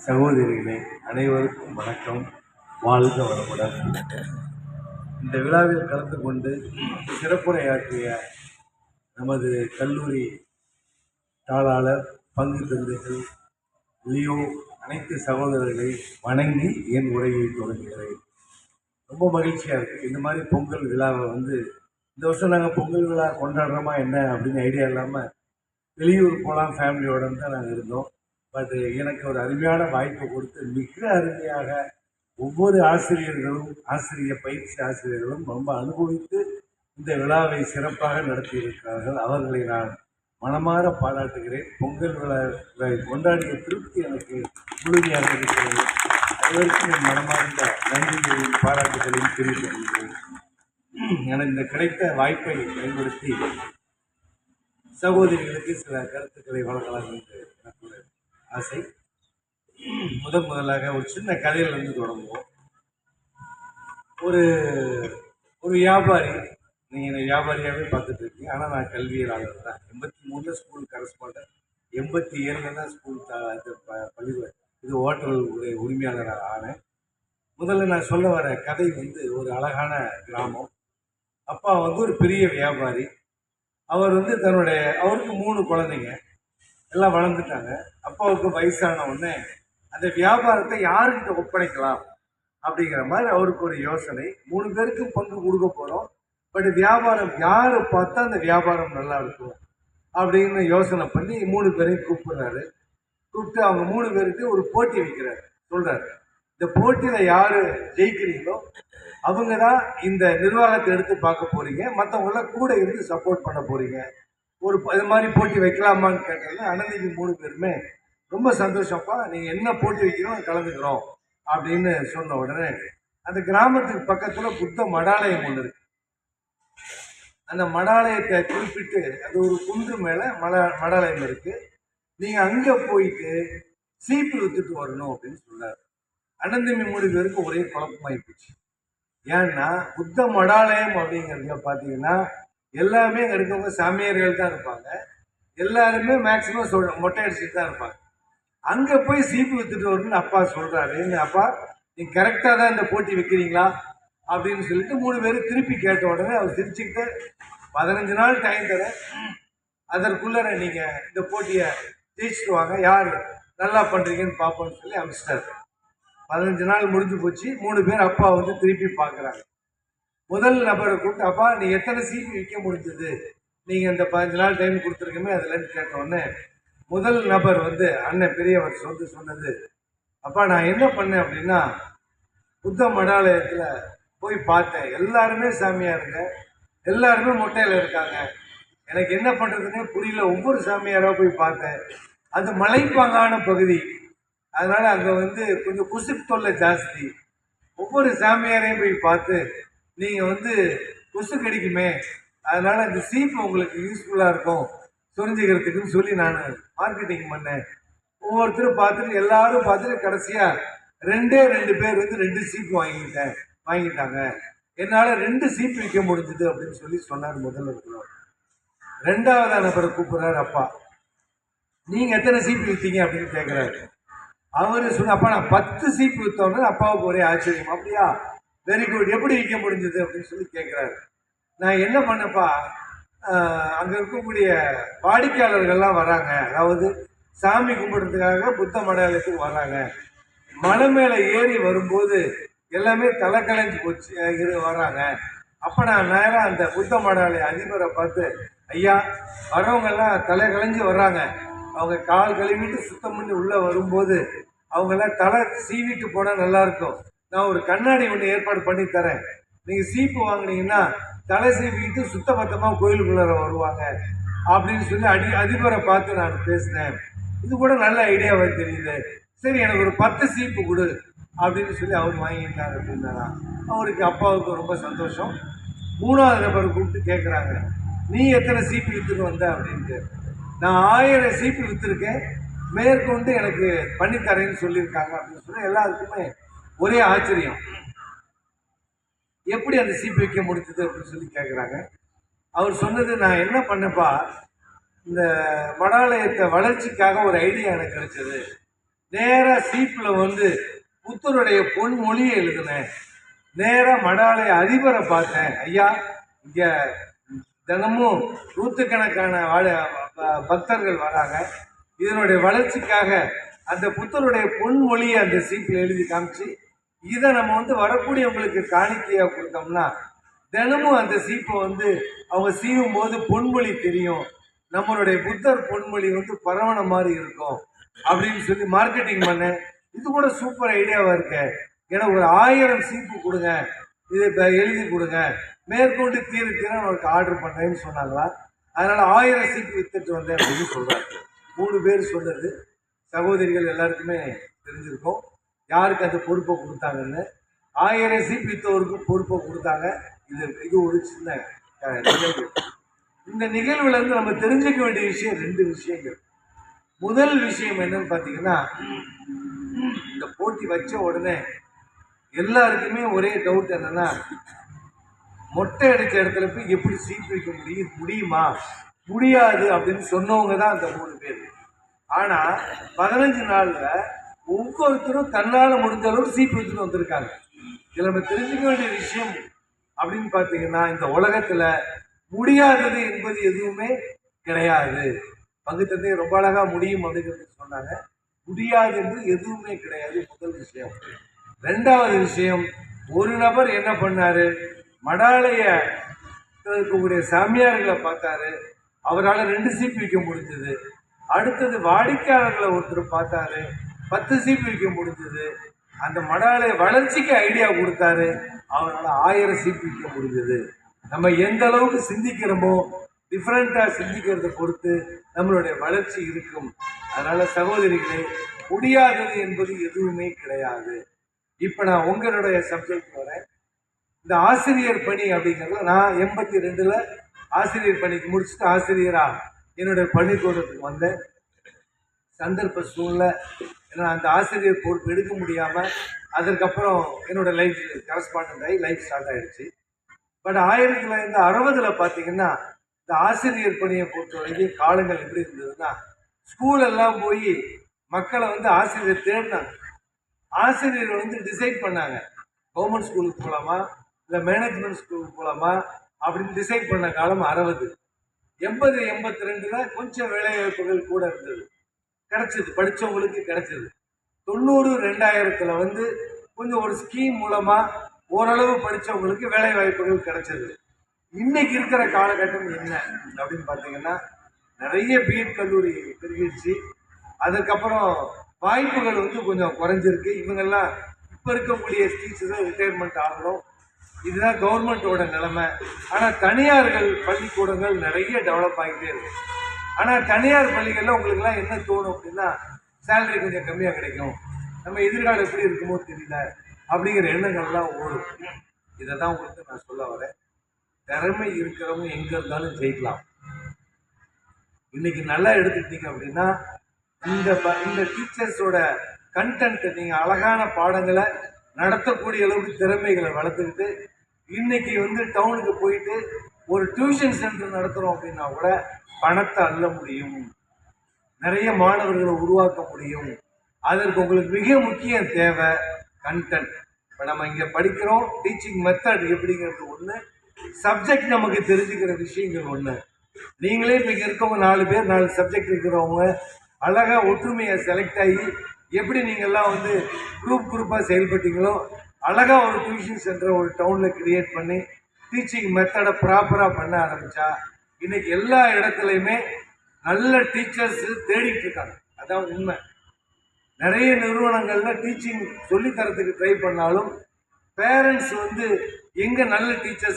சகோதரிகளே, அனைவருக்கும் வணக்கம். வாழ்க வளமுடன். இந்த விழாவில் கலந்து கொண்டு சிறப்புரையாற்றிய நமது கல்லூரி தாளாளர், பங்கு தந்தைகள், லியோ, அனைத்து சகோதரர்களை வணங்கி என் உரையை தொடங்குகிறேன். ரொம்ப மகிழ்ச்சியாக இருக்குது. இந்த மாதிரி பொங்கல் விழாவை இந்த வருஷம் நாங்கள் பொங்கல் விழா கொண்டாடுறோமா என்ன அப்படின்னு ஐடியா இல்லாமல் வெளியூர் போகலாம் ஃபேமிலியோடு தான் நாங்கள் இருந்தோம். பட் எனக்கு ஒரு அருமையான வாய்ப்பை கொடுத்து மிக அருமையாக ஒவ்வொரு ஆசிரியர்களும் பயிற்சி ஆசிரியர்களும் ரொம்ப அனுபவித்து இந்த விழாவை சிறப்பாக நடத்தியிருக்கிறார்கள். அவர்களை நான் மனமாற பாராட்டுகிறேன். பொங்கல் விழாவை கொண்டாடிய திருப்தி எனக்கு முழுமையாக இருக்கிறது. அனைவருக்கும் என் மனமார்ந்த நன்றியையும் பாராட்டுகளையும் தெரிவித்துக் கொள்கிறேன். எனக்கு இந்த கிடைத்த வாய்ப்பை பயன்படுத்தி சகோதரிகளுக்கு சில கருத்துக்களை வழங்கலாம் என்று எனக்கு ஆசை. முதலாக ஒரு சின்ன கதையிலிருந்து தொடங்குவோம். ஒரு ஒரு வியாபாரி, நீங்கள் என்னை வியாபாரியாகவே பார்த்துட்டு இருக்கீங்க, ஆனால் நான் கல்வியலாளர் தான். 83 ஸ்கூல் கரஸ்பாண்டன்ட், 87 தான் ஸ்கூல் பள்ளி இது ஹோட்டல் உரிமையாளராக ஆனேன். முதல்ல நான் சொல்ல வர கதை ஒரு அழகான கிராமம். அப்பா ஒரு பெரிய வியாபாரி. அவர் அவருக்கு 3 குழந்தைங்க, எல்லாம் வளர்ந்துட்டாங்க. அப்பாவுக்கு வயசான உடனே அந்த வியாபாரத்தை யாருக்கிட்ட ஒப்படைக்கலாம் அப்படிங்கிற மாதிரி அவருக்கு ஒரு யோசனை. 3 பேருக்கு பங்கு கொடுக்க போகிறோம், பட் வியாபாரம் யாரை பார்த்தா அந்த வியாபாரம் நல்லா இருக்கும் அப்படின்னு யோசனை பண்ணி 3 பேரையும் கூப்பிட்டு அவங்க 3 பேருக்கு ஒரு போட்டி வைக்கிறாரு. சொல்கிறாரு, இந்த போட்டியில் யார் ஜெயிக்கிறீங்களோ அவங்க தான் இந்த நிர்வாகத்தை எடுத்து பார்க்க போகிறீங்க, மற்றவங்களாம் கூட இருந்து சப்போர்ட் பண்ண போகிறீங்க. இது மாதிரி போட்டி வைக்கலாமான்னு கேட்டோம்னா அனந்திக்கு 3 பேருமே ரொம்ப சந்தோஷப்பா, நீங்கள் என்ன போட்டி வைக்கிறோம் கலந்துக்கிறோம் அப்படின்னு சொன்ன உடனே அந்த கிராமத்துக்கு பக்கத்தில் புத்த மடாலயம் ஒன்று இருக்கு. அந்த மடாலயத்தை குறிப்பிட்டு அது ஒரு குன்று மேலே மடாலயம் இருக்கு, நீங்கள் அங்கே போயிட்டு சீப்பு வித்துட்டு வரணும் அப்படின்னு சொன்னார். அனந்தமி 3 பேருக்கு ஒரே குழப்பமாகி போச்சு. ஏன்னா புத்த மடாலயம் அப்படிங்கிறதுல பார்த்தீங்கன்னா எல்லாமே அங்கே இருக்கவங்க சாமியார்கள் தான் இருப்பாங்க. எல்லாருமே மேக்சிமம் மொட்டை அடிச்சுட்டு தான் இருப்பாங்க. அங்கே போய் சீப்பு வித்துட்டு வரணும்னு அப்பா சொல்கிறாரு. அப்பா நீங்கள் கரெக்டாக தான் இந்த போட்டி வைக்கிறீங்களா அப்படின்னு சொல்லிட்டு 3 பேரும் திருப்பி கேட்ட உடனே அவர் சிரிச்சுக்கிட்டு 15 நாள் டைம் தரேன், அதற்குள்ளே நீங்கள் இந்த போட்டியை ஜெயிச்சுட்டு வாங்க, யார் நல்லா பண்ணுறீங்கன்னு பார்ப்போன்னு சொல்லி அனுப்பிச்சிட்டாரு. 15 நாள் முடிஞ்சு போச்சு. 3 பேர் அப்பா திருப்பி பார்க்குறாங்க. முதல் நபரை கூப்பிட்டு, அப்பா நீ எத்தனை சீப்பு விற்க முடிஞ்சது, நீங்கள் இந்த 15 நாள் டைம் கொடுத்துருக்கமே அதுலன்னு கேட்டோடனே முதல் நபர் அண்ணன் பெரியவர் சொன்னது, அப்பா நான் என்ன பண்ணேன் அப்படின்னா புத்த மடாலயத்தில் போய் பார்த்தேன், எல்லாருமே சாமியாருங்க, எல்லாருமே மொட்டையில் இருக்காங்க, எனக்கு என்ன பண்ணுறதுன்னே புரியல. ஒவ்வொரு சாமியாராக போய் பார்த்தேன், அது மலைப்பாங்கான பகுதி, அதனால் அங்கே கொஞ்சம் குசிப் தொல்லை ஜாஸ்தி. ஒவ்வொரு சாமியாரையும் போய் பார்த்து நீங்கள் கொசு கடிக்குமே, அதனால் இந்த சீப்பு உங்களுக்கு யூஸ்ஃபுல்லாக இருக்கும் சொரிஞ்சுக்கிறதுக்குன்னு சொல்லி நான் மார்க்கெட்டிங் பண்ணேன். ஒவ்வொருத்தரும் பார்த்துட்டு எல்லாரும் பார்த்துட்டு கடைசியாக 2 பேர் 2 சீப்பு வாங்கிட்டாங்க, என்னால் 2 சீப்பு விற்க முடிஞ்சுது அப்படின்னு சொல்லி சொன்னார் முதல்ல இருக்கிறவர். 2வது நபரை கூப்பிட்றாரு, அப்பா நீங்கள் எத்தனை சீப்பு விற்றீங்க அப்படின்னு கேட்குறாரு. அவர் சொன்ன, அப்பா நான் 10 சீப்பு விற்றோன்னு. அப்பாவுக்கு ஒரே ஆச்சரியம், அப்படியா வெரி குட், எப்படி விற்க முடிஞ்சது அப்படின்னு சொல்லி கேட்குறாரு. நான் என்ன பண்ணப்பா, அங்கே இருக்கக்கூடிய வாடிக்கையாளர்கள்லாம் வராங்க, அதாவது சாமி கும்பிட்றதுக்காக புத்த மடாலயத்துக்கு வராங்க. மலை மேலே ஏறி வரும்போது எல்லாமே தலை கலைஞ்சு போச்சு வராங்க. அப்போ நான் நேராக அந்த புத்த மடாலய அதிபரை பார்த்து, ஐயா வரவங்கெல்லாம் தலை கலைஞ்சு வர்றாங்க, அவங்க கால் கழுவிட்டு சுத்தம் பண்ணி உள்ளே வரும்போது அவங்கெல்லாம் தலை சீவிட்டு போனால் நல்லாயிருக்கும், நான் ஒரு கண்ணாடி ஒன்று ஏற்பாடு பண்ணி தரேன், நீங்கள் சீப்பு வாங்கினீங்கன்னா தலை சீவிட்டு சுத்தபத்தமாக கோயிலுக்குள்ளார வருவாங்க அப்படின்னு சொல்லி அதிபரை பார்த்து நான் பேசினேன். இது கூட நல்ல ஐடியாவாக தெரியுது, சரி எனக்கு ஒரு 10 சீப்பு கொடு அப்படின்னு சொல்லி அவர் வாங்கிட்டார் அப்படின்னாரா. அவருக்கு அப்பாவுக்கு ரொம்ப சந்தோஷம். 3வது நபரை கூப்பிட்டு கேட்குறாங்க, நீ எத்தனை சீப்பு விற்றுட்டு வந்த அப்படின்ட்டு. நான் 1000 சீப்பு விற்றுருக்கேன், மேற்கொண்டு எனக்கு பண்ணித்தரேன்னு சொல்லியிருக்காங்க அப்படின்னு சொல்லி எல்லாருக்குமே ஒரே ஆச்சரியம். எப்படி அந்த சீப்பு வைக்க முடிச்சது அப்படின்னு சொல்லி கேட்குறாங்க. அவர் சொன்னது, நான் என்ன பண்ணப்பா, இந்த மடாலயத்தை வளர்ச்சிக்காக ஒரு ஐடியா எனக்கு கிடைச்சது, நேராக சீப்பில் வந்து புத்தருடைய பொன்மொழியை எழுதினேன். நேராக மடாலய அதிபரை பார்த்தேன். ஐயா, இங்கே தினமும் நூற்றுக்கணக்கான பக்தர்கள் வராங்க. இதனுடைய வளர்ச்சிக்காக அந்த புத்தருடைய பொன்மொழியை அந்த சீப்பில் எழுதி காமிச்சு, இதை நம்ம வந்து வரக்கூடியவங்களுக்கு காணிக்கையாக கொடுத்தோம்னா தினமும் அந்த சீப்பை வந்து அவங்க சீவும் போது பொன்மொழி தெரியும். நம்மளுடைய புத்தர் பொன்மொழி வந்து பரவன மாதிரி இருக்கும் அப்படின்னு சொல்லி மார்க்கெட்டிங் பண்ணேன். இது கூட சூப்பர் ஐடியாவாக இருக்கு. எனக்கு ஒரு 1000 சீப்பு கொடுங்க, இதை இப்போ எழுதி கொடுங்க, மேற்கொண்டு தீர அவருக்கு ஆர்டர் பண்ணேன்னு சொன்னாங்களா. அதனால் 1000 சீப்பு வித்துட்டு வந்தேன் அப்படின்னு சொல்கிறாங்க. 3 பேர் சொன்னது சகோதரிகள் எல்லாருக்குமே தெரிஞ்சிருக்கும் யாருக்கு அந்த பொறுப்பை கொடுத்தாங்கன்னு. 1000 சீப்பு வித்தவருக்கு பொறுப்பை கொடுத்தாங்க. இது ஒரு சின்ன நிகழ்வு. இந்த நிகழ்வுல இருந்து நம்ம தெரிஞ்சுக்க வேண்டிய விஷயம் 2 விஷயங்கள். முதல் விஷயம் என்னன்னு பார்த்தீங்கன்னா, இந்த போட்டி வச்ச உடனே எல்லாருக்குமே ஒரே டவுட் என்னன்னா, மொட்டை அடிச்ச இடத்துல போய் எப்படி சீட் வைக்க முடியுமா முடியாது அப்படின்னு சொன்னவங்க தான் அந்த 3 பேர். ஆனா 15 நாள்ல ஒவ்வொருத்தரும் தன்னால முடிஞ்ச அளவுக்கு சீட் வச்சுட்டு வந்திருக்காங்க. இதுல நம்ம தெரிஞ்சுக்க வேண்டிய விஷயம் அப்படின்னு பார்த்தீங்கன்னா, இந்த உலகத்துல முடியாதது என்பது எதுவுமே கிடையாது. பங்கு தந்தை ரொம்ப அழகா முடியும் அப்படிங்கிறது சொன்னாங்க. முடியாது என்று எதுவுமே கிடையாது. முதல் விஷயம். 2வது விஷயம், ஒரு நபர் என்ன பண்ணாரு, மடாலய இருக்கக்கூடிய சாமியார்களை பார்த்தாரு. அவரால் 2 சீப்பு விற்க முடிஞ்சது. அடுத்தது வாடிக்கையாளர்களை ஒருத்தர் பார்த்தாரு, 10 சீப்பு விற்க முடிஞ்சது. அந்த மடாலய வளர்ச்சிக்கு ஐடியா கொடுத்தாரு. அவரால் 1000 சீப்பு விற்க முடிஞ்சது. நம்ம எந்த அளவுக்கு சிந்திக்கிறோமோ, டிஃப்ரெண்டா சிந்திக்கிறத பொறுத்து நம்மளுடைய வளர்ச்சி இருக்கும். அதனால சகோதரிகளே, முடியாதது என்பது எதுவுமே கிடையாது. இப்ப நான் உங்களுடைய சப்ஜெக்ட் வரேன். இந்த ஆசிரியர் பணி அப்படிங்கிறதுல நான் 82ல் ஆசிரியர் பணிக்கு முடிச்சுட்டு ஆசிரியரா என்னுடைய பள்ளிக்கூடத்துக்கு வந்தேன். சந்தர்ப்ப சூழ்நிலை ஏன்னா அந்த ஆசிரியர் பொறுப்பு எடுக்க முடியாமல் அதுக்கப்புறம் என்னோட லைஃப் கரஸ்பாண்டன்ட் ஆகி லைஃப் ஸ்டார்ட் ஆகிடுச்சு. பட் 1960ல் பார்த்தீங்கன்னா இந்த ஆசிரியர் பணியை பொறுத்த வரைக்கும் காலங்கள் எப்படி இருந்ததுன்னா, ஸ்கூலெல்லாம் போய் மக்களை வந்து ஆசிரியர் தேடினாங்க. ஆசிரியர் வந்து டிசைட் பண்ணாங்க, கவர்மெண்ட் ஸ்கூலுக்கு போகலாமா இல்லை மேனேஜ்மெண்ட் ஸ்கூலுக்கு போகலாமா அப்படின்னு டிசைட் பண்ண காலம் 60. 80 82ல் கொஞ்சம் வேலைவாய்ப்புகள் கூட இருந்தது, கிடைச்சது, படித்தவங்களுக்கு கிடைச்சது. 90 2000ல் வந்து கொஞ்சம் ஒரு ஸ்கீம் மூலமாக ஓரளவு படித்தவங்களுக்கு வேலை வாய்ப்புகள் கிடைச்சது. இன்னைக்கு இருக்கிற காலகட்டம் என்ன அப்படின்னு பார்த்தீங்கன்னா, நிறைய பிஎட் கல்லூரி பெருகிடுச்சு. அதுக்கப்புறம் வாய்ப்புகள் வந்து கொஞ்சம் குறைஞ்சிருக்கு. இவங்கெல்லாம் இப்போ இருக்கக்கூடிய டீச்சர்ஸை ரிட்டையர்மெண்ட் ஆகணும். இதுதான் கவர்மெண்ட்டோட நிலைமை. ஆனால் தனியார்கள் பள்ளிக்கூடங்கள் நிறைய டெவலப் ஆகிட்டே இருக்கு. ஆனால் தனியார் பள்ளிகளில் உங்களுக்குலாம் என்ன தோணும் அப்படின்னா, சேலரி கொஞ்சம் கம்மியாக கிடைக்கும், நம்ம எதிர்காலம் எப்படி இருக்குமோ தெரியல அப்படிங்கிற எண்ணங்கள்லாம் ஓடும். இதை தான் உங்களுக்கு நான் சொல்ல வரேன். திறமை இருக்கிறவங்க எங்கே இருந்தாலும் ஜெயிக்கலாம். இன்னைக்கு நல்லா எடுத்துக்கிட்டீங்க அப்படின்னா, இந்த டீச்சர்ஸோட கண்டென்ட் நீங்கள் அழகான பாடங்களை நடத்தக்கூடிய அளவுக்கு திறமைகளை வளர்த்துக்கிட்டு இன்னைக்கு வந்து டவுனுக்கு போயிட்டு ஒரு டியூஷன் சென்டர் நடத்துகிறோம் அப்படின்னா கூட பணத்தை அள்ள முடியும், நிறைய மாணவர்களை உருவாக்க முடியும். அதற்கு உங்களுக்கு மிக முக்கிய தேவை கண்டென்ட். இப்போ நம்ம இங்கே படிக்கிறோம், டீச்சிங் மெத்தட் எப்படிங்கிறது ஒன்று, சப்ஜெக்ட் நமக்கு தெரிஞ்சுக்கிற விஷயங்கள் ஒன்று. நீங்களே இப்போ இங்கே இருக்கவங்க 4 பேர் 4 சப்ஜெக்ட் இருக்கிறவங்க அழகாக ஒற்றுமையை செலக்ட் ஆகி எப்படி நீங்கள்லாம் வந்து குரூப்பாக செயல்பட்டீங்களோ அழகாக ஒரு டியூஷன் சென்டரை ஒரு டவுனில் கிரியேட் பண்ணி டீச்சிங் மெத்தடை ப்ராப்பராக பண்ண ஆரம்பித்தா இன்றைக்கி எல்லா இடத்துலையுமே நல்ல டீச்சர்ஸ் தேடிட்டு இருக்காங்க. அதான் உண்மை. நிறைய நிறுவனங்களில் டீச்சிங் சொல்லித்தரத்துக்கு ட்ரை பண்ணாலும் பேரண்ட்ஸ் வந்து எங்கே நல்ல டீச்சர்ஸ்